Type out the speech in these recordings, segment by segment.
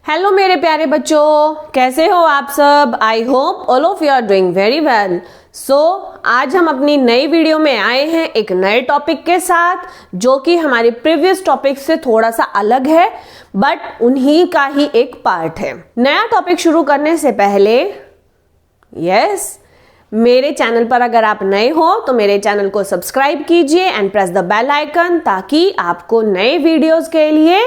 Hello मेरे प्यारे बच्चों, कैसे हो आप सब। I hope all of you are doing very well. So आज हम अपनी नई वीडियो में आए हैं एक नए टॉपिक के साथ, जो कि हमारे प्रीवियस टॉपिक से थोड़ा सा अलग है, बट उन्हीं का ही एक पार्ट है। नया टॉपिक शुरू करने से पहले मेरे चैनल पर अगर आप नए हो तो मेरे चैनल को सब्सक्राइब कीजिए and press the bell icon, ताकि आपको नए वीडियोस के लिए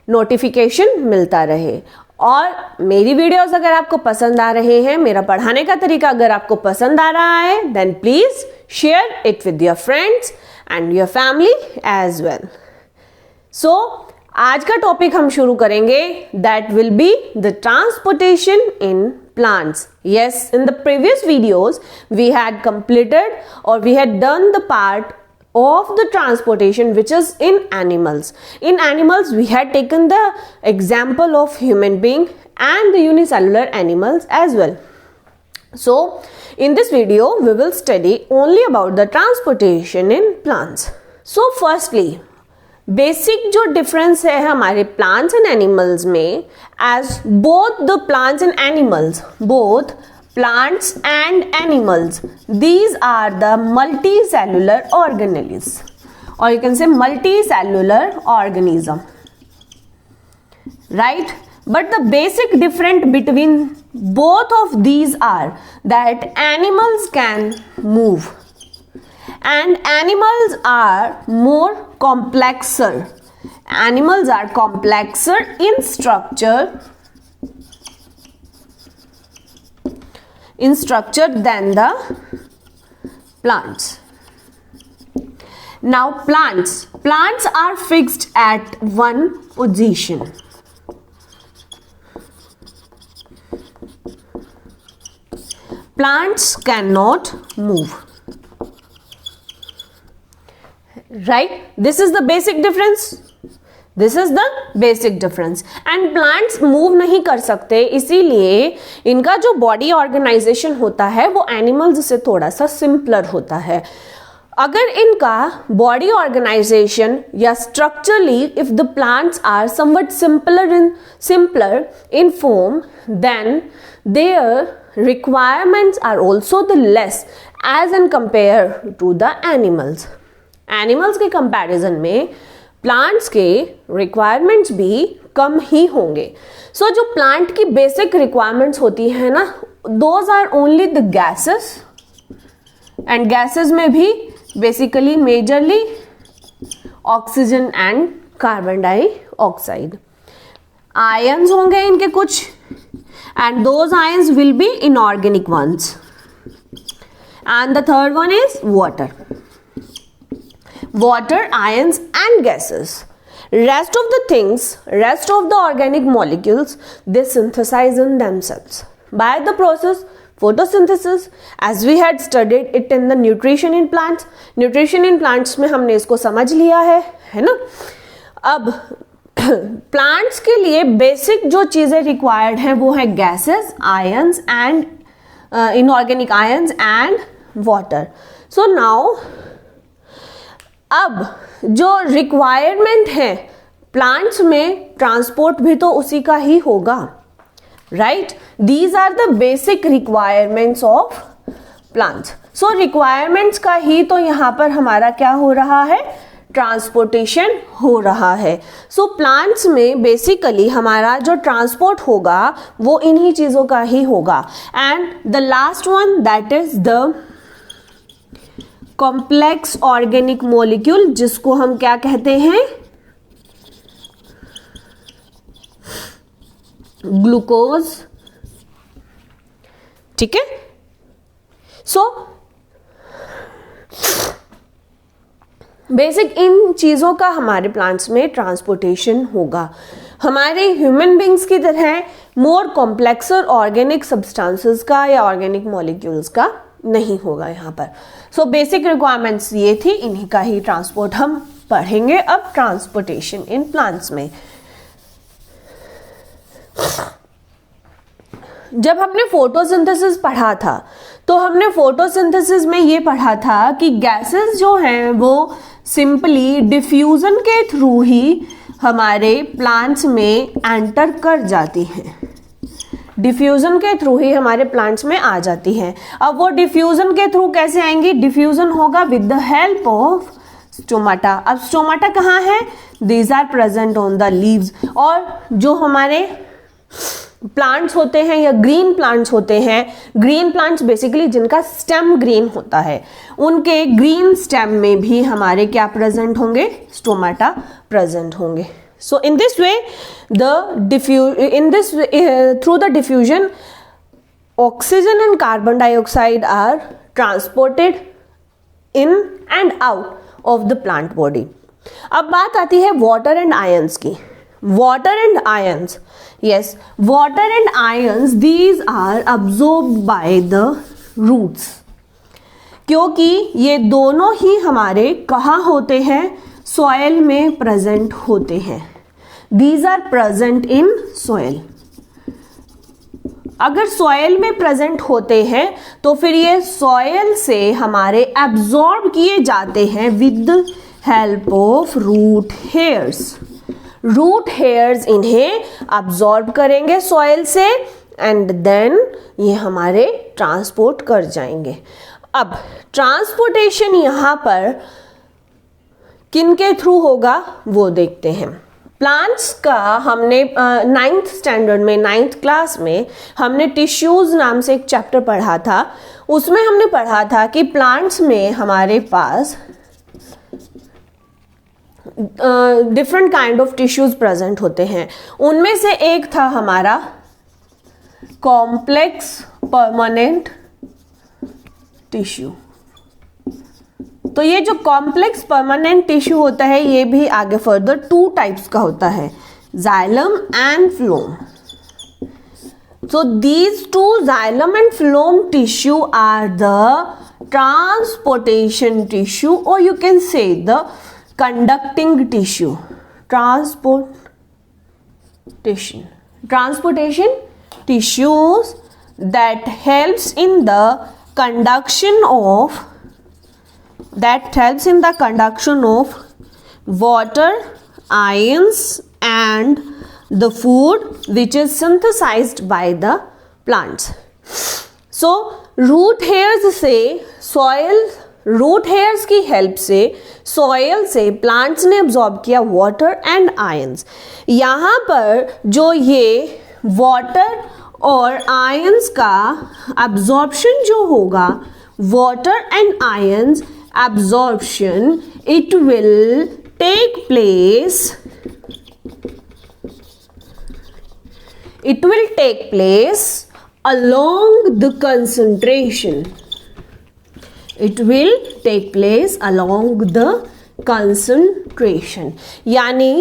नोटिफिकेशन मिलता रहे। और मेरी वीडियोस अगर आपको पसंद आ रहे हैं, मेरा पढ़ाने का तरीका अगर आपको पसंद आ रहा है, then please share it with your friends and your family as well. So आज का टॉपिक हम शुरू करेंगे, that will be the transportation in plants. Yes, in the previous videos we had completed or we had done the part of the transportation which is in animals. In animals we had taken the example of human being and the unicellular animals as well. So in this video we will study only about the transportation in plants. So firstly, basic जो difference है हमारे plants and animals में, as both the plants and animals, both plants and animals, these are the multicellular organelles, और you can say multicellular organism, right? But the basic difference between both of these are that animals can move and animals are more complexer. Animals are complexer in structure than the plants. Now plants are fixed at one position. Plants cannot move. Right? This is the basic difference. And plants move नहीं कर सकते, इसीलिए इनका जो body organisation होता है वो animals से थोड़ा सा सिंपलर होता है। अगर इनका बॉडी ऑर्गेनाइजेशन या structurally if the plants are somewhat simpler in form, then their requirements are also the less as in compare to the animals. Animals के कंपैरिजन में प्लांट्स के रिक्वायरमेंट्स भी कम ही होंगे। सो जो प्लांट की बेसिक रिक्वायरमेंट्स होती है ना, those are only the gases, and gases में भी basically majorly oxygen and carbon dioxide. Ions होंगे इनके कुछ, and those ions will be inorganic ones, and the third one is water, ions and gases. Rest of the organic molecules, they synthesize in themselves by the process photosynthesis, as we had studied it in the nutrition in plants. Nutrition in plants में हमने इसको समझ लिया है ना। अब plants के लिए बेसिक जो चीजें रिक्वायर्ड हैं वो है gases, ions and inorganic ions and water. So now अब जो रिक्वायरमेंट है प्लांट्स में, ट्रांसपोर्ट भी तो उसी का ही होगा, right? These are the basic requirements of plants. So requirements का ही तो यहाँ पर हमारा क्या हो रहा है, ट्रांसपोर्टेशन हो रहा है। सो प्लांट्स में बेसिकली हमारा जो ट्रांसपोर्ट होगा वो इन्हीं चीजों का ही होगा। And the last one, that is the complex organic molecule, जिसको हम क्या कहते हैं, ग्लूकोज। ठीक है? सो बेसिक इन चीजों का हमारे प्लांट्स में ट्रांसपोर्टेशन होगा। हमारे ह्यूमन बींग्स की तरह मोर कॉम्प्लेक्सर ऑर्गेनिक सब्सटेंसेस का या ऑर्गेनिक मॉलिक्यूल्स का नहीं होगा यहाँ पर। सो बेसिक रिक्वायरमेंट्स ये थी, इन्हीं का ही ट्रांसपोर्ट हम पढ़ेंगे अब ट्रांसपोर्टेशन इन प्लांट्स में। जब हमने फोटोसिंथेसिस पढ़ा था तो हमने फोटोसिंथेसिस में ये पढ़ा था कि गैसेस जो हैं वो सिंपली डिफ्यूजन के थ्रू ही हमारे प्लांट्स में एंटर कर जाती हैं, डिफ्यूजन के थ्रू ही हमारे प्लांट्स में आ जाती हैं। अब वो डिफ्यूजन के थ्रू कैसे आएंगी? डिफ्यूजन होगा with the help of stomata. अब स्टोमाटा कहाँ है? These are present on the leaves. और जो हमारे प्लांट्स होते हैं या ग्रीन प्लांट्स होते हैं, ग्रीन प्लांट्स बेसिकली जिनका स्टेम ग्रीन होता है, उनके ग्रीन स्टेम में भी हमारे क्या प्रेजेंट होंगे? स्टोमाटा प्रेजेंट होंगे। So in this way, through the diffusion, oxygen and carbon dioxide are transported in and out of the plant body. अब बात आती है water and ions की. Water and ions, yes, water and ions, these are absorbed by the roots. क्योंकि ये दोनों ही हमारे कहाँ होते हैं? सॉयल में प्रेजेंट होते हैं। These are present in soil. अगर सॉयल में प्रेजेंट होते हैं तो फिर ये सॉयल से हमारे एब्जॉर्ब किए जाते हैं with the help of root hairs. Root hairs इन्हें एब्जॉर्ब करेंगे सॉयल से एंड देन ये हमारे ट्रांसपोर्ट कर जाएंगे। अब ट्रांसपोर्टेशन यहाँ पर किन के थ्रू होगा वो देखते हैं। प्लांट्स का हमने 9th स्टैंडर्ड में 9th क्लास में हमने टिश्यूज नाम से एक चैप्टर पढ़ा था। उसमें हमने पढ़ा था कि प्लांट्स में हमारे पास different kind of tissues present होते हैं। उनमें से एक था हमारा कॉम्प्लेक्स परमानेंट टिश्यू। तो ये जो कॉम्प्लेक्स परमानेंट टिश्यू होता है ये भी आगे फर्दर 2 टाइप्स का होता है, xylem and phloem. So these two xylem and phloem tissue are the transportation tissue, or you can say the conducting tissue. Transportation tissues that helps in the conduction of water, ions and the food which is synthesized by the plants. So root hairs की help से soil से plants ने absorb किया water and ions. यहाँ पर जो ये water और आयंस का एब्जॉर्प्शन जो होगा, water and ions absorption, it will take place along the concentration. यानी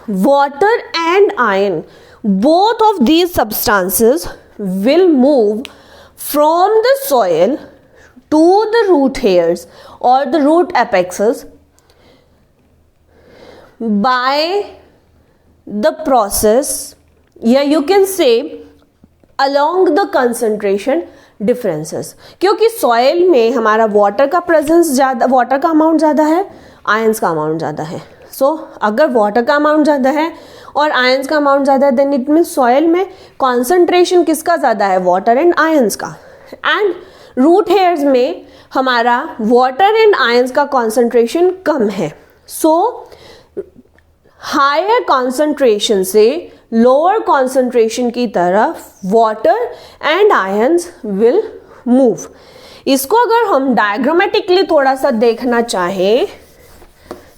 water and iron, both of these substances will move from the soil to the root hairs or the root apexes by the process, या you can say along the concentration differences. क्योंकि soil में हमारा water का presence ज़्यादा, water का amount ज़्यादा है, ions का अमाउंट ज़्यादा है। सो अगर वाटर का अमाउंट ज़्यादा है और आयंस का अमाउंट ज़्यादा है, देन इट मीन्स सॉइल में कॉन्सेंट्रेशन किसका ज़्यादा है? वाटर एंड आयंस का। एंड रूट हेयर्स में हमारा वाटर एंड आयंस का कॉन्सेंट्रेशन कम है। सो हायर कॉन्सेंट्रेशन से लोअर कॉन्सेंट्रेशन की तरफ water and ions will move. इसको अगर हम डायग्रामेटिकली थोड़ा सा देखना चाहें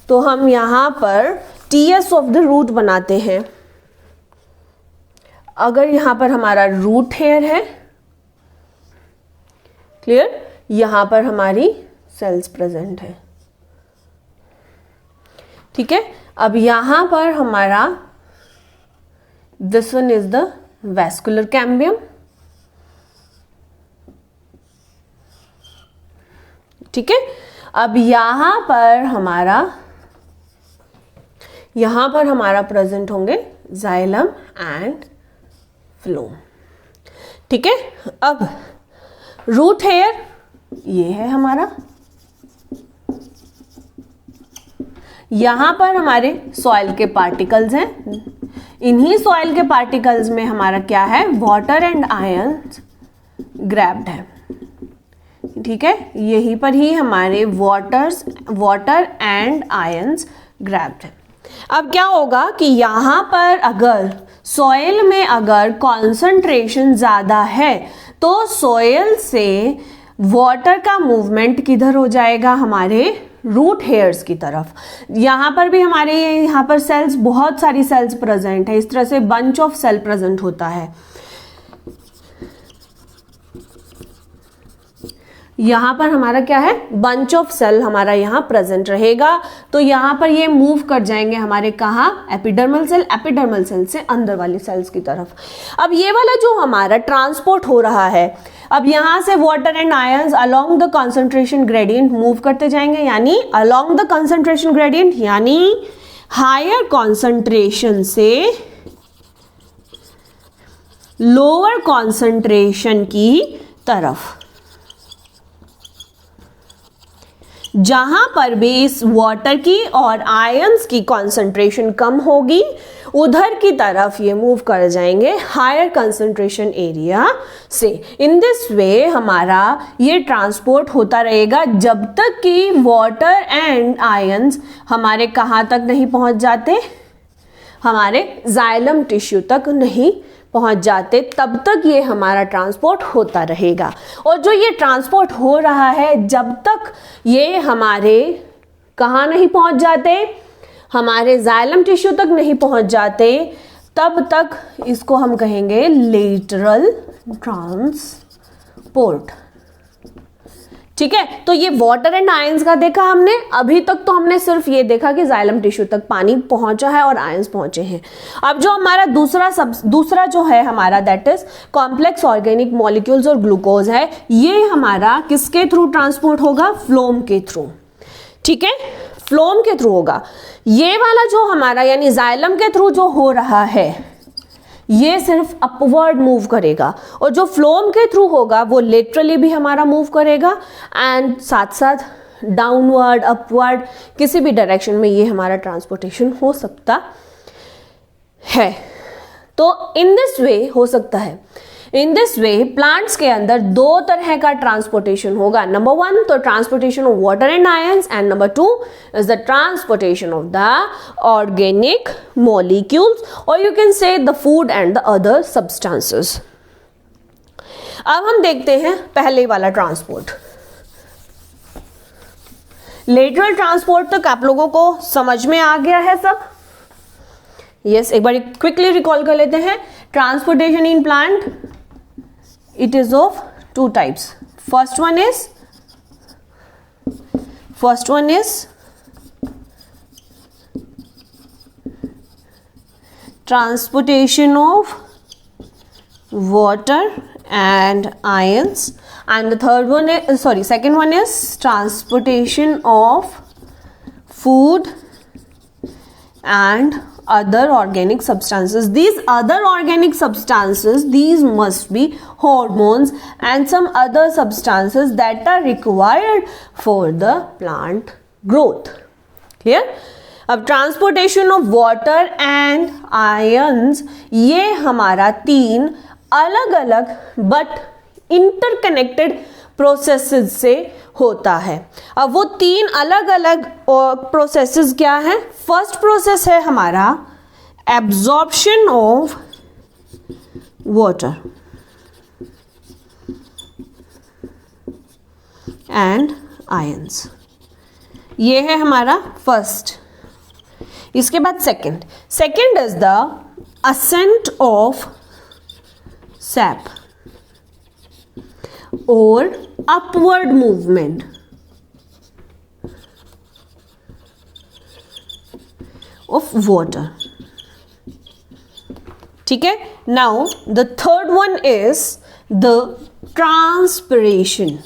तो हम यहाँ पर टीएस ऑफ द रूट बनाते हैं। अगर यहाँ पर हमारा रूट हेयर है, क्लियर, यहाँ पर हमारी सेल्स प्रेजेंट है, ठीक है। अब यहाँ पर हमारा this one is the vascular cambium, ठीक है। अब यहाँ पर हमारा प्रेजेंट होंगे जाइलम एंड फ्लोम, ठीक है। अब रूट हेयर ये है हमारा, यहां पर हमारे सॉइल के पार्टिकल्स हैं, इन्हीं सॉइल के पार्टिकल्स में हमारा क्या है, वाटर एंड आयंस ग्रैब्ड है, ठीक है, यहीं पर ही हमारे वाटर एंड आयंस ग्रैब्ड है। अब क्या होगा कि यहां पर अगर सॉइल में अगर कॉन्सेंट्रेशन ज्यादा है तो सॉइल से वाटर का मूवमेंट किधर हो जाएगा, हमारे रूट हेयर्स की तरफ। यहां पर भी हमारे यहां पर सेल्स, बहुत सारी सेल्स प्रेजेंट है, इस तरह से बंच ऑफ सेल प्रेजेंट होता है। यहां पर हमारा क्या है, बंच ऑफ सेल हमारा यहां प्रेजेंट रहेगा, तो यहां पर ये मूव कर जाएंगे हमारे कहा, एपिडर्मल सेल से अंदर वाली सेल्स की तरफ। अब ये वाला जो हमारा ट्रांसपोर्ट हो रहा है, अब यहां से water and ions along the concentration gradient move करते जाएंगे, यानी अलोंग द कंसंट्रेशन ग्रेडियंट, यानी हायर कॉन्सेंट्रेशन से लोअर कॉन्सेंट्रेशन की तरफ। जहां पर भी इस वाटर की और आयंस की कंसंट्रेशन कम होगी उधर की तरफ ये मूव कर जाएंगे हायर कंसंट्रेशन एरिया से। इन दिस वे हमारा ये ट्रांसपोर्ट होता रहेगा जब तक कि वाटर एंड आयंस हमारे कहां तक नहीं पहुंच जाते, हमारे जाइलम टिश्यू तक नहीं पहुंच जाते, तब तक ये हमारा ट्रांसपोर्ट होता रहेगा। और जो ये ट्रांसपोर्ट हो रहा है, जब तक ये हमारे कहाँ नहीं पहुंच जाते, हमारे जाइलम टिश्यू तक नहीं पहुंच जाते, तब तक इसको हम कहेंगे लेटरल ट्रांसपोर्ट, ठीक है। तो ये वाटर एंड आयंस का देखा हमने, अभी तक तो हमने सिर्फ ये देखा कि जाइलम टिश्यू तक पानी पहुंचा है और आयंस पहुंचे हैं। अब जो हमारा दूसरा जो है हमारा, that is complex organic molecules और ग्लूकोज है, ये हमारा किसके थ्रू ट्रांसपोर्ट होगा, फ्लोम के थ्रू, ठीक है, फ्लोम के थ्रू होगा। ये वाला जो हमारा यानी जाइलम के थ्रू जो हो रहा है ये सिर्फ अपवर्ड मूव करेगा, और जो फ्लोम के थ्रू होगा वो लेटरली भी हमारा मूव करेगा एंड साथ साथ डाउनवर्ड अपवर्ड किसी भी डायरेक्शन में ये हमारा ट्रांसपोर्टेशन हो सकता है। तो इन दिस वे हो सकता है, इन दिस वे प्लांट्स के अंदर दो तरह का ट्रांसपोर्टेशन होगा। नंबर 1 तो transportation of water and ions, and number 2 is the transportation of the organic molecules, और you can say the food and the other substances. अब हम देखते हैं पहले वाला ट्रांसपोर्ट। लेटरल ट्रांसपोर्ट तक आप लोगों को समझ में आ गया है सब? यस, एक बार क्विकली रिकॉल कर लेते हैं। Transportation in plant, it is of two types. First one is transportation of water and ions, and the third one is second one is transportation of food and other organic substances. These other organic substances, these must be hormones and some other substances that are required for the plant growth. Clear? अब transportation of water and ions, ये हमारा 3 अलग अलग but interconnected processes से होता है। अब वो 3 अलग अलग प्रोसेसेस क्या है? फर्स्ट प्रोसेस है हमारा absorption of water and ions, ये है हमारा फर्स्ट। इसके बाद second is the ascent of sap और अपवर्ड मूवमेंट ऑफ वाटर, ठीक है। Now the third one is the transpiration,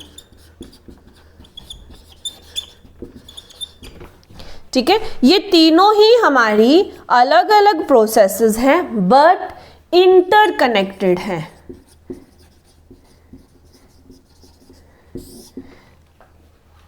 ठीक है। ये तीनों ही हमारी अलग अलग प्रोसेसेस हैं बट इंटरकनेक्टेड हैं,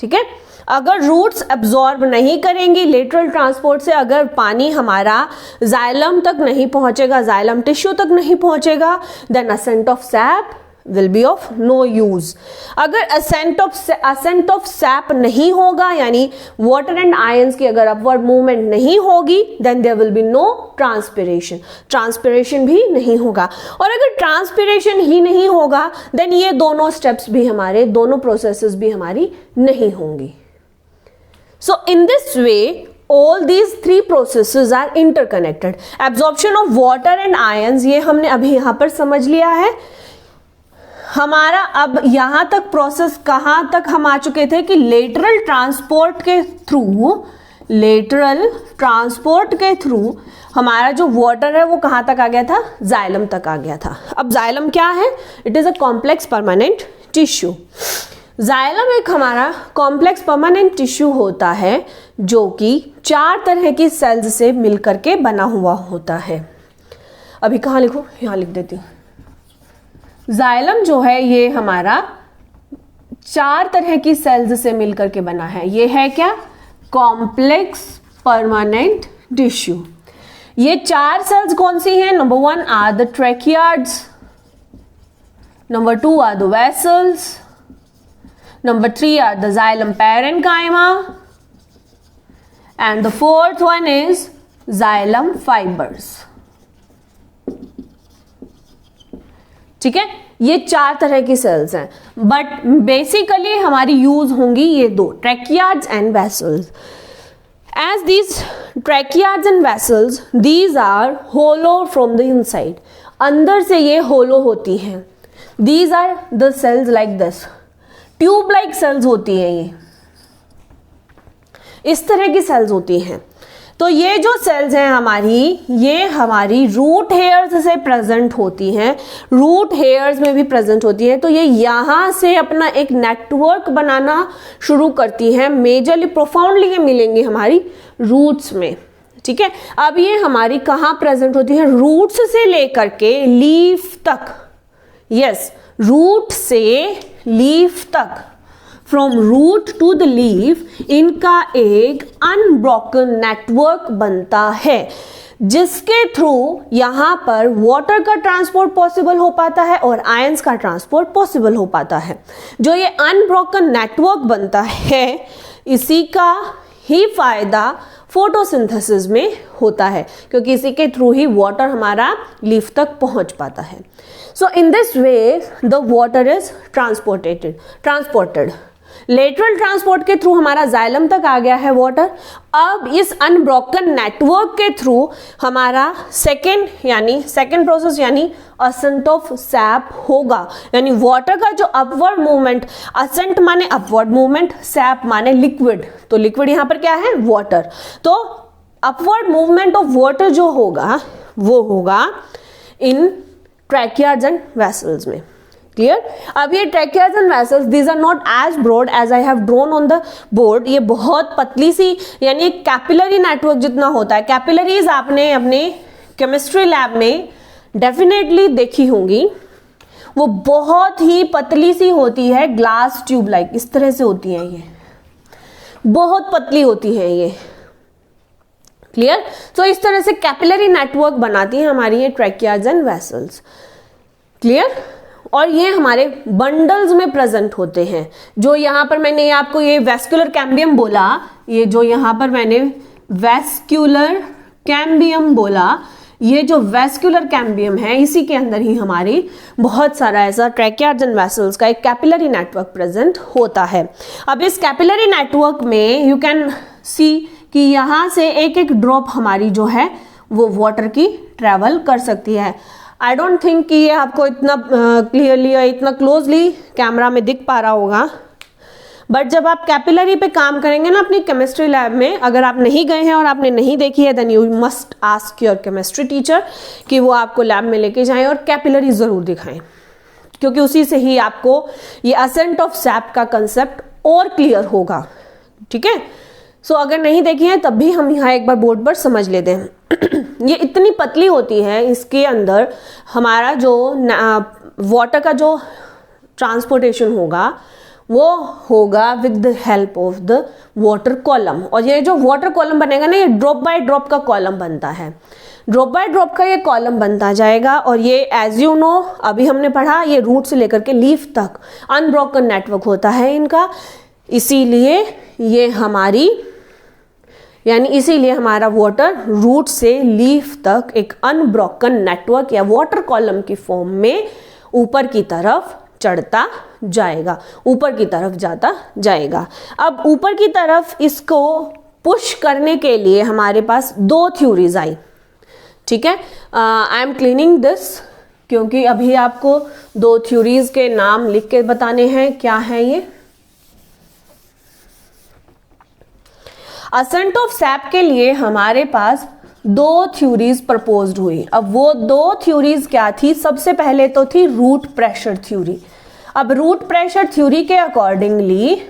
ठीक है। अगर रूट्स एब्जॉर्ब नहीं करेंगी लेटरल ट्रांसपोर्ट से, अगर पानी हमारा जाइलम तक नहीं पहुंचेगा, जाइलम टिश्यू तक नहीं पहुंचेगा, then ascent of sap will be of no use. अगर असेंट ऑफ सैप नहीं होगा, यानी वाटर एंड आयंस की अगर अपवर्ड मूवमेंट नहीं होगी, then there will be no transpiration, transpiration भी नहीं होगा। और अगर ट्रांसपिरेशन ही नहीं होगा, देन ये दोनों स्टेप्स भी हमारे, दोनों प्रोसेसेस भी हमारी नहीं होंगी। So in this way, all these three processes are interconnected. Absorption of water and ions, ये हमने अभी यहाँ पर समझ लिया है। हमारा अब यहाँ तक प्रोसेस कहाँ तक हम आ चुके थे कि लेटरल ट्रांसपोर्ट के थ्रू हमारा जो वाटर है वो कहाँ तक आ गया था, जाइलम तक आ गया था। अब जाइलम क्या है? It is a complex permanent tissue. Xylem एक हमारा कॉम्प्लेक्स परमानेंट टिश्यू होता है जो कि 4 तरह की सेल्स से मिलकर के बना हुआ होता है। अभी कहाँ लिखूं? यहाँ लिख देती हूँ। जाइलम जो है ये हमारा 4 तरह की सेल्स से मिलकर के बना है। ये है क्या? Complex permanent tissue. ये 4 सेल्स कौन सी हैं? Number 1 are the tracheids, number 2 are the vessels, number 3 are the xylem parenchyma, and the 4th one is xylem fibers। ठीक है, ये 4 तरह की सेल्स हैं, बट बेसिकली हमारी यूज होंगी ये 2, tracheids and vessels. As these tracheids and vessels, these are hollow from the inside, अंदर से ये hollow होती हैं। These are the cells like this, tube like cells होती हैं, ये इस तरह की सेल्स होती हैं। तो ये जो सेल्स हैं हमारी, ये हमारी रूट हेयर्स से प्रेजेंट होती हैं, रूट हेयर्स में भी प्रेजेंट होती हैं। तो ये यहाँ से अपना एक नेटवर्क बनाना शुरू करती हैं। मेजरली प्रोफाउंडली ये मिलेंगी हमारी रूट्स में। ठीक है, अब ये हमारी कहाँ प्रेजेंट होती है? रूट्स से लेकर के लीफ तक। यस, रूट से लीफ तक, from root to the leaf, इनका एक अनब्रोकन नेटवर्क बनता है जिसके थ्रू यहां पर वाटर का ट्रांसपोर्ट पॉसिबल हो पाता है और आयंस का ट्रांसपोर्ट पॉसिबल हो पाता है। जो ये अनब्रोकन नेटवर्क बनता है, इसी का ही फायदा फोटोसिंथेसिस में होता है, क्योंकि इसी के थ्रू ही वाटर हमारा लीफ तक पहुंच पाता है। So in this way the water is transported. Lateral transport के थ्रू हमारा जाइलम तक आ गया है वाटर। अब इस अनब्रोकन नेटवर्क के थ्रू हमारा सेकेंड प्रोसेस यानी असेंट ऑफ सैप होगा, यानी वाटर का जो अपवर्ड मूवमेंट, असेंट माने अपवर्ड मूवमेंट, सैप माने लिक्विड, तो लिक्विड यहां पर क्या है? वाटर। तो अपवर्ड मूवमेंट ऑफ वाटर जो होगा वो होगा इन ट्रैकियार्ड्स एंड वेसल्स में। क्लियर? अब ये tracheids and vessels, these are not as broad as I have drawn on the board. ये बहुत पतली सी, यानी एक कैपिलरी नेटवर्क जितना होता है। कैपिलरीज आपने अपने केमिस्ट्री लैब में डेफिनेटली देखी होंगी। वो बहुत ही पतली सी होती है, ग्लास ट्यूब लाइक इस तरह से होती है, ये बहुत पतली होती है ये। क्लियर? तो इस तरह से कैपिलरी नेटवर्क बनाती है हमारी ये ट्रैकियार्ड्स एंड वेसल्स। क्लियर? और ये हमारे बंडल्स में प्रेजेंट होते हैं। जो यहाँ पर मैंने आपको ये वेस्कुलर कैम्बियम बोला, ये जो यहाँ पर मैंने वेस्कुलर कैम्बियम बोला, ये जो वेस्कुलर कैम्बियम है, इसी के अंदर ही हमारी बहुत सारा ऐसा ट्रैकियार्ड्स एंड वेसल्स का एक कैपिलरी नेटवर्क प्रेजेंट होता है। अब इस कैपिलरी नेटवर्क में यू कैन सी कि यहाँ से एक एक ड्रॉप हमारी जो है वो वाटर की ट्रेवल कर सकती है। आई डोंट थिंक कि ये आपको इतना क्लियरली या इतना क्लोजली कैमरा में दिख पा रहा होगा, बट जब आप कैपिलरी पे काम करेंगे ना अपनी केमिस्ट्री लैब में, अगर आप नहीं गए हैं और आपने नहीं देखी है, then you must ask your chemistry teacher कि वो आपको लैब में लेके जाएं और कैपिलरी ज़रूर दिखाएं, क्योंकि उसी से ही आपको ये असेंट ऑफ सैप का कंसेप्ट और क्लियर होगा। ठीक है? सो अगर नहीं देखी है तब भी हम यहाँ एक बार बोर्ड पर समझ लेते हैं। ये इतनी पतली होती है, इसके अंदर हमारा जो वाटर का जो ट्रांसपोर्टेशन होगा वो होगा with the help of the water column. और ये जो वाटर कॉलम बनेगा ना, ये ड्रॉप बाय ड्रॉप का कॉलम बनता है, ड्रॉप बाय ड्रॉप का ये कॉलम बनता जाएगा। और ये एज यू नो अभी हमने पढ़ा, ये रूट से लेकर के लीफ तक अनब्रोकन नेटवर्क होता है इनका, इसीलिए ये हमारी इसीलिए हमारा वाटर रूट से लीफ तक एक अनब्रोकन नेटवर्क या वाटर कॉलम की फॉर्म में ऊपर की तरफ चढ़ता जाएगा, ऊपर की तरफ जाता जाएगा। अब ऊपर की तरफ इसको पुश करने के लिए हमारे पास दो थ्योरीज आई, ठीक है। आई एम क्लीनिंग दिस क्योंकि अभी आपको दो थ्योरीज के नाम लिख के बताने हैं। क्या है ये? असेंट ऑफ सैप के लिए हमारे पास दो थ्योरीज प्रपोज्ड हुई। अब वो दो थ्योरीज क्या थी? सबसे पहले तो थी रूट प्रेशर थ्योरी। अब रूट प्रेशर थ्योरी के अकॉर्डिंगली,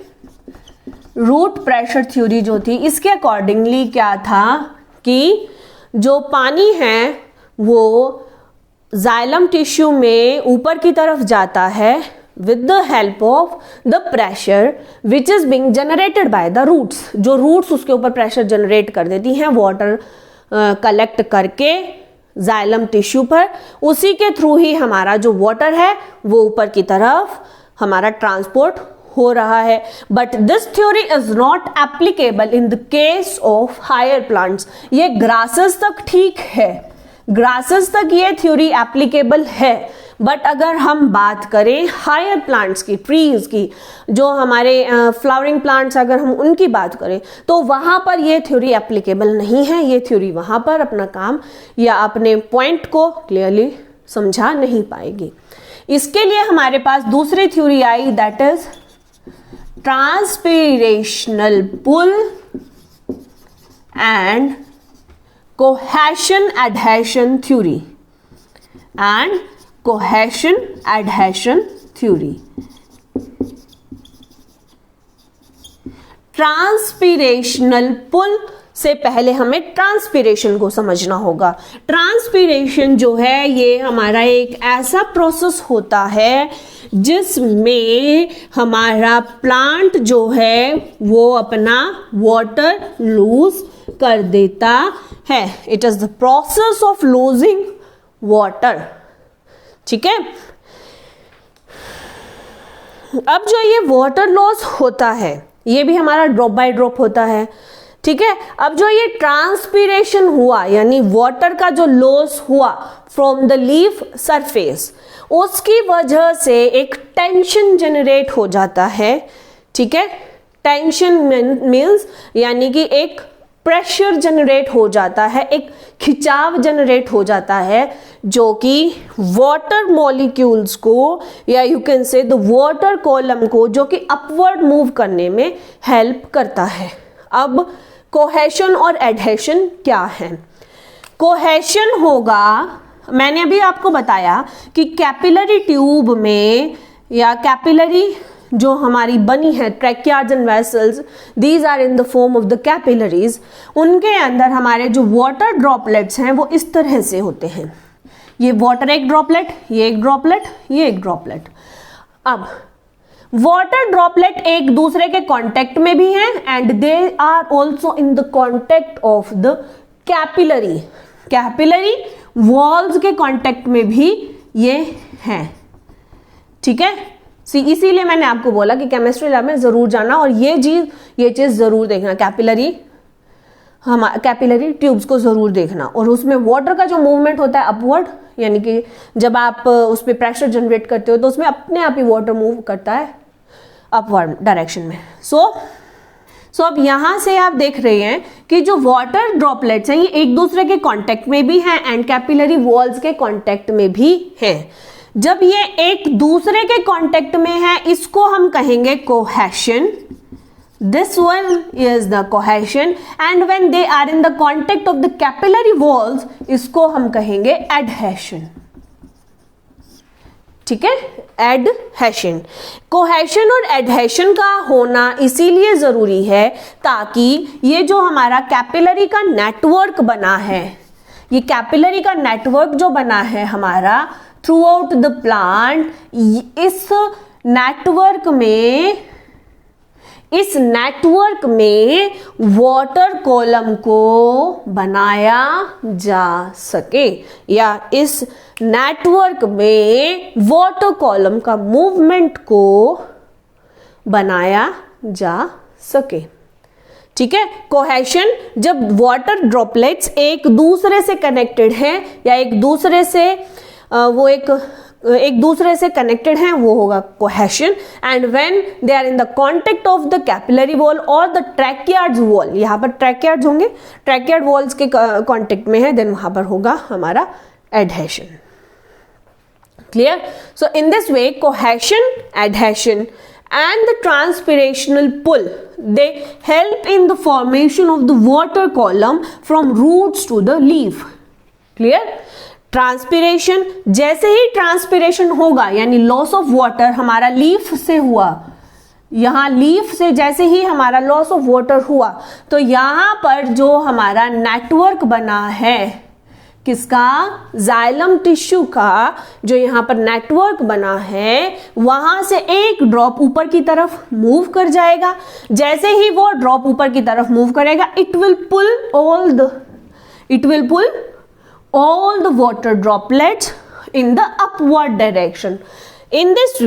रूट प्रेशर थ्योरी जो थी इसके अकॉर्डिंगली क्या था कि जो पानी है वो जाइलम टिश्यू में ऊपर की तरफ जाता है with the help of the pressure which is being generated by the roots। जो roots उसके ऊपर प्रेशर जनरेट कर देती हैं वाटर कलेक्ट करके जाइलम टिश्यू पर, उसी के थ्रू ही हमारा जो वाटर है वो ऊपर की तरफ हमारा ट्रांसपोर्ट हो रहा है। But this theory is not applicable in the case of higher plants. ये ग्रासेस तक ठीक है, ग्रासेस तक ये थ्योरी एप्लीकेबल है, बट अगर हम बात करें हायर प्लांट्स की, ट्रीज की, जो हमारे फ्लावरिंग प्लांट्स अगर हम उनकी बात करें तो वहां पर ये थ्योरी एप्लीकेबल नहीं है। ये थ्योरी वहां पर अपना काम या अपने पॉइंट को क्लियरली समझा नहीं पाएगी। इसके लिए हमारे पास दूसरी थ्योरी आई, that is transpirational pull and cohesion adhesion theory, and cohesion adhesion theory. Transpirational pull से पहले हमें ट्रांसपीरेशन को समझना होगा। ट्रांसपीरेशन जो है ये हमारा एक ऐसा प्रोसेस होता है जिसमें हमारा प्लांट जो है वो अपना वाटर लूज कर देता है। It is the process of losing water, ठीक है। अब जो ये वाटर लॉस होता है ये भी हमारा ड्रॉप बाय ड्रॉप होता है, ठीक है। अब जो ये ट्रांसपीरेशन हुआ यानी वाटर का जो लॉस हुआ फ्रॉम द लीफ सरफेस, उसकी वजह से एक टेंशन जनरेट हो जाता है, ठीक है। टेंशन मीन्स यानी कि एक प्रेशर जनरेट हो जाता है, एक खिंचाव जनरेट हो जाता है जो कि वाटर मॉलिक्यूल्स को या you can say the water column को जो कि अपवर्ड मूव करने में हेल्प करता है। अब कोहेशन और एडहेशन क्या है? कोहेशन होगा, मैंने अभी आपको बताया कि कैपिलरी ट्यूब में या कैपिलरी जो हमारी बनी है tracheids and vessels, these are in the form of the capillaries. उनके अंदर हमारे जो वाटर ड्रॉपलेट्स हैं वो इस तरह से होते हैं, ये वाटर एक ड्रॉपलेट, ये एक ड्रॉपलेट, ये एक ड्रॉपलेट। अब वाटर ड्रॉपलेट एक दूसरे के कांटेक्ट में भी हैं and they are also in the contact of the capillary, capillary walls के कांटेक्ट में भी ये हैं, ठीक है। इसीलिए मैंने आपको बोला कि केमिस्ट्री लैब में जरूर जाना और ये चीज जरूर देखना, कैपिलरी ट्यूब्स को जरूर देखना। और उसमें वाटर का जो मूवमेंट होता है अपवर्ड, यानी कि जब आप उस पर प्रेशर जनरेट करते हो तो उसमें अपने आप ही वाटर मूव करता है अपवर्ड डायरेक्शन में। सो अब यहां से आप देख रहे हैं कि जो वाटर ड्रॉपलेट्स हैं ये एक दूसरे के कांटेक्ट में भी हैं एंड कैपिलरी वॉल्स के कांटेक्ट में भी हैं। जब ये एक दूसरे के कांटेक्ट में है इसको हम कहेंगे cohesion, this one is the cohesion, and when they are in the contact of the capillary walls इसको हम कहेंगे एडहेशन, ठीक है, एडहेशन। कोहेशन और एडहेशन का होना इसीलिए जरूरी है ताकि ये जो हमारा कैपिलरी का नेटवर्क बना है, ये कैपिलरी का नेटवर्क जो बना है हमारा थ्रू आउट द प्लांट, इस नेटवर्क में इस नेटवर्क में वाटर कॉलम को बनाया जा सके, या इस नेटवर्क में वाटर कॉलम का मूवमेंट को बनाया जा सके। ठीक है, कोहेशन, जब वाटर ड्रॉपलेट्स एक दूसरे से कनेक्टेड हैं या एक दूसरे से एक दूसरे से कनेक्टेड हैं, वो होगा cohesion. And when they are in the contact of the capillary wall और द ट्रैकियार्ड्स वॉल, यहाँ पर ट्रैकियार्ड्स होंगे, ट्रैकियार्ड वॉल्स के कांटेक्ट में है, देन वहां पर होगा हमारा adhesion. Clear? So in this way cohesion, adhesion and the transpirational pull, they help in the formation of the water column from roots to the leaf. Clear? Transpiration, जैसे ही transpiration होगा यानी loss of water हमारा leaf से हुआ, यहाँ leaf से जैसे ही हमारा लॉस ऑफ वाटर हुआ, तो यहाँ पर जो हमारा नेटवर्क बना है किसका, जाइलम टिश्यू का, जो यहाँ पर नेटवर्क बना है वहां से एक ड्रॉप ऊपर की तरफ मूव कर जाएगा। जैसे ही वो ड्रॉप ऊपर की तरफ मूव करेगा, it will pull all the water droplets in the upward direction. In this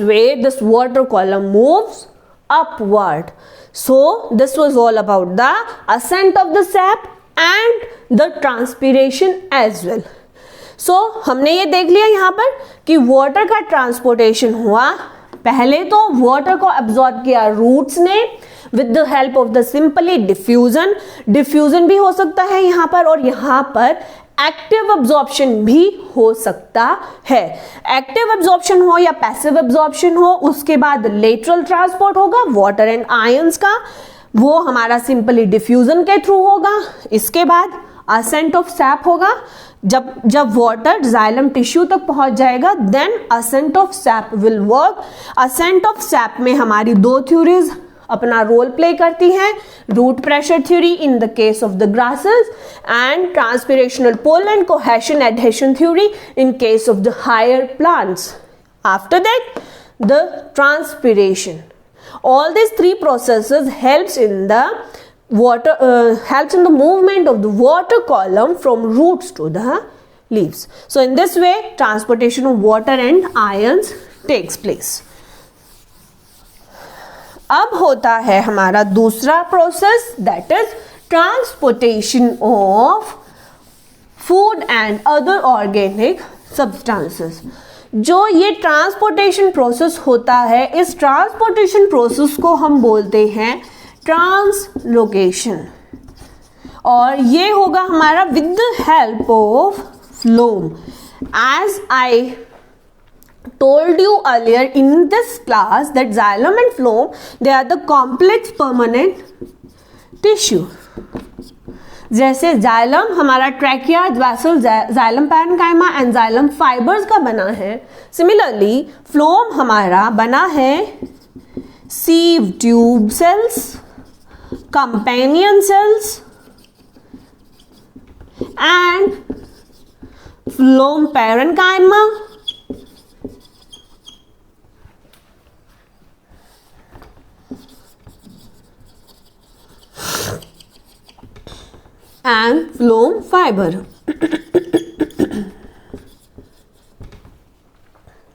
way this water column moves upward. So this was all about the ascent of the sap and the transpiration as well. So हमने ये देख लिया यहाँ पर कि water का transportation हुआ। पहले तो वाटर को एब्जॉर्ब किया रूट्स ने with the help of the simply diffusion भी हो सकता है यहाँ पर, और यहाँ पर एक्टिव एब्जॉर्प्शन भी हो सकता है। एक्टिव एब्जॉर्प्शन हो या पैसिव एब्जॉर्प्शन हो, उसके बाद लेटरल ट्रांसपोर्ट होगा वाटर एंड आयंस का, वो हमारा सिंपली डिफ्यूजन के थ्रू होगा। इसके बाद असेंट ऑफ सैप होगा, जब वाटर जाइलम टिश्यू तक पहुंच जाएगा, then ascent of sap will work. Ascent of sap में हमारी दो थ्योरीज अपना रोल प्ले करती हैं, root pressure theory in the case of the grasses and transpirational pull and cohesion adhesion theory in case of the higher plants. After that the transpiration, all these three processes helps in the movement of the water column from roots to the leaves. So in this way transportation of water and ions takes place. अब होता है हमारा दूसरा process, that is transportation of food and other organic substances. जो ये transportation process होता है, इस ट्रांसपोर्टेशन प्रोसेस को हम बोलते हैं ट्रांसलोकेशन, और ये होगा हमारा with the help of phloem. As I told you earlier in this class that xylem and phloem, they are the complex permanent tissue. जैसे जाइलम हमारा tracheid vessel, xylem parenchyma and xylem fibres का बना है, similarly phloem हमारा बना है sieve tube cells, companion cells and phloem parenchyma and phloem fiber.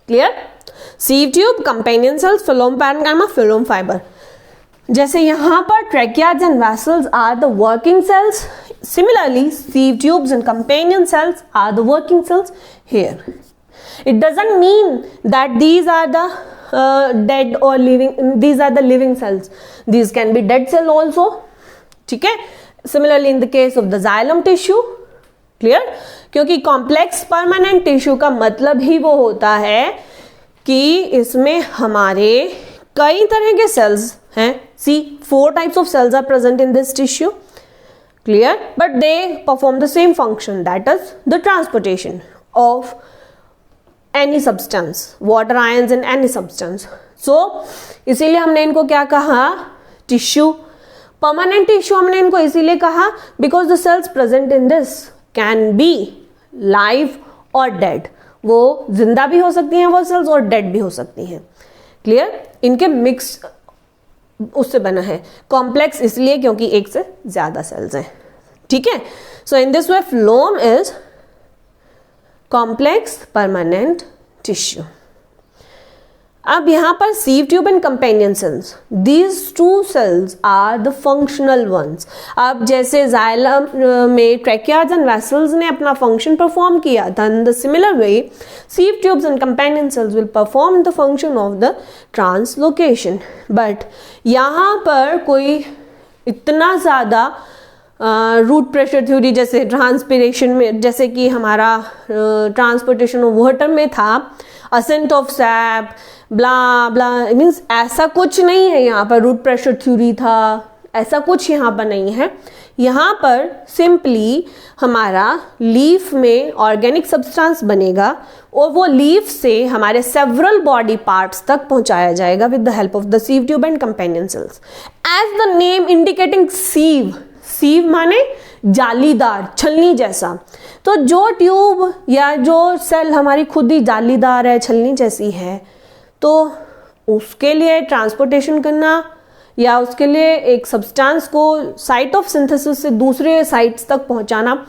Clear? Sieve tube, companion cells, phloem parenchyma, phloem fiber. जैसे यहाँ पर tracheates and vessels are the working cells. Similarly, sieve tubes and companion cells are the working cells here. It doesn't mean that these are the dead or living. These are the living cells. These can be dead cell also. ठीक है? Similarly in the case of the xylem tissue, clear? क्योंकि complex permanent tissue का मतलब ही वो होता है कि इसमें हमारे कई तरह के सेल्स हैं। See, 4 types of cells are present in this tissue, clear? But they perform the same function, that is the transportation of any substance, water ions in any substance. So इसीलिए हमने इनको क्या कहा, टिश्यू, परमानेंट टिश्यू हमने इनको इसीलिए कहा because the cells present in this can be live और डेड। वो जिंदा भी हो सकती हैं वो सेल्स और डेड भी हो सकती हैं। क्लियर? इनके मिक्स उससे बना है। कॉम्प्लेक्स इसलिए क्योंकि एक से ज्यादा सेल्स हैं, ठीक है? So in this way phloem is complex permanent tissue. अब यहां पर sieve tube and companion cells, these two cells are the functional ones. अब जैसे जाइलम में ट्रैकियाज एंड वेसल्स ने अपना फंक्शन परफॉर्म किया था, in the similar way sieve tubes and companion cells will perform the function of the translocation. But यहाँ पर कोई इतना ज़्यादा रूट प्रेशर थ्योरी जैसे ट्रांसपिरेशन में, जैसे कि हमारा ट्रांसपोर्टेशन ऑफ वाटर में था, ascent of sap, blah blah, means ऐसा कुछ नहीं है यहाँ पर। रूट प्रेशर थ्योरी था, ऐसा कुछ यहाँ पर नहीं है। यहाँ पर सिंपली हमारा लीफ में ऑर्गेनिक सब्सटेंस बनेगा और वो लीफ से हमारे सेवरल बॉडी पार्ट्स तक पहुंचाया जाएगा with the help of the sieve tube and companion cells. As the name indicating sieve, sieve माने जालीदार, छलनी जैसा। तो जो ट्यूब या जो सेल हमारी खुद ही जालीदार है, छलनी जैसी है, तो उसके लिए ट्रांसपोर्टेशन करना या उसके लिए एक सब्सटेंस को साइट ऑफ सिंथेसिस से दूसरे साइट्स तक पहुंचाना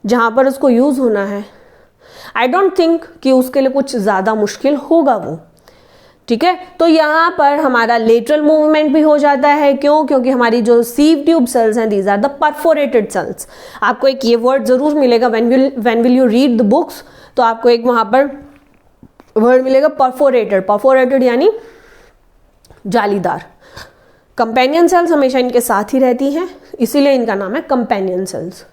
जहां पर उसको यूज होना है, आई डोंट थिंक कि उसके लिए कुछ ज़्यादा मुश्किल होगा वो, ठीक है? तो यहाँ पर हमारा लेटरल मूवमेंट भी हो जाता है। क्यों? क्योंकि हमारी जो सीव ट्यूब सेल्स हैं, these are the perforated cells. आपको एक ये वर्ड जरूर मिलेगा when will you read the books, तो आपको एक वहां पर वर्ड मिलेगा परफोरेटेड। परफोरेटेड यानी जालीदार। कंपेनियन सेल्स हमेशा इनके साथ ही रहती हैं, इसीलिए इनका नाम है कंपेनियन सेल्स।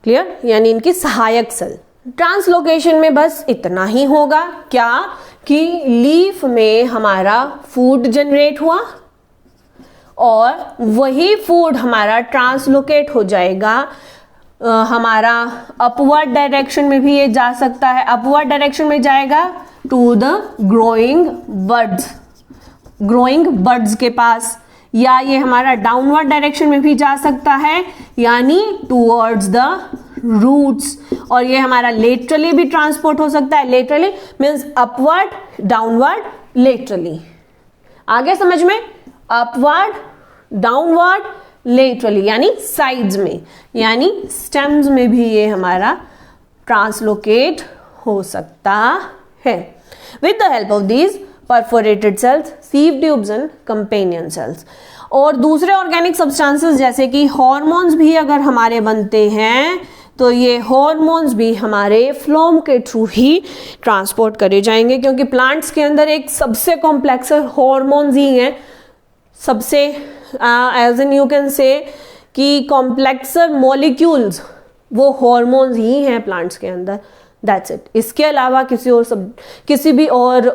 क्लियर? यानी इनकी सहायक सेल। ट्रांसलोकेशन में बस इतना ही होगा, क्या कि लीफ में हमारा फूड जनरेट हुआ और वही फूड हमारा ट्रांसलोकेट हो जाएगा। हमारा अपवर्ड डायरेक्शन में भी ये जा सकता है। अपवर्ड डायरेक्शन में जाएगा टू द ग्रोइंग बड्स के पास, या ये हमारा डाउनवर्ड डायरेक्शन में भी जा सकता है, यानी टूवर्ड्स द रूट्स। और ये हमारा लेटरली भी ट्रांसपोर्ट हो सकता है। Laterally means upward, downward, laterally. आगे समझ में? अपवर्ड, डाउनवर्ड, लेटरली, यानी साइड्स में, यानी स्टेम्स में भी ये हमारा ट्रांसलोकेट हो सकता है with the help of these perforated cells, sieve tubes and companion cells. और दूसरे ऑर्गेनिक सब्सटेंसेस जैसे कि हॉर्मोन्स भी अगर हमारे बनते हैं, तो ये हॉर्मोन्स भी हमारे फ्लोम के थ्रू ही ट्रांसपोर्ट करे जाएंगे, क्योंकि प्लांट्स के अंदर एक सबसे कॉम्प्लेक्स हॉर्मोन्स ही हैं। सबसे एज एन यू कैन से कि कॉम्प्लेक्सर मॉलिक्यूल्स वो हॉर्मोन्स ही हैं प्लांट्स के अंदर। That's it. इसके अलावा किसी भी और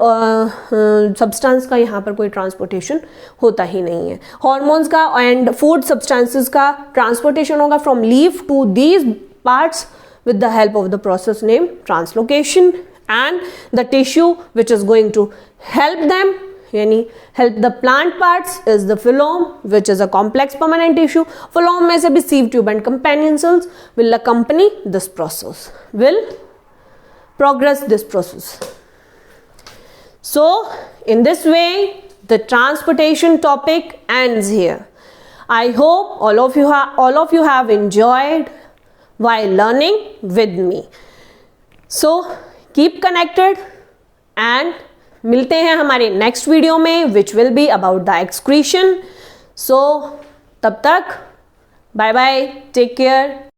सब्सटेंस का यहाँ पर कोई ट्रांसपोर्टेशन होता ही नहीं है। हॉर्मोन्स का एंड फूड सब्सटेंसेस का ट्रांसपोर्टेशन होगा from leaf to these parts with the help of the process named translocation, and the tissue which is going to help them, yani help the plant parts, is the phloem, which is a complex permanent tissue. Phloem में से भी sieve tube and companion cells will accompany this process, will progress this process. So in this way the transportation topic ends here. I hope all of you have enjoyed while learning with me. So keep connected and मिलते हैं हमारे next video में which will be about the excretion. So तब तक bye bye, take care.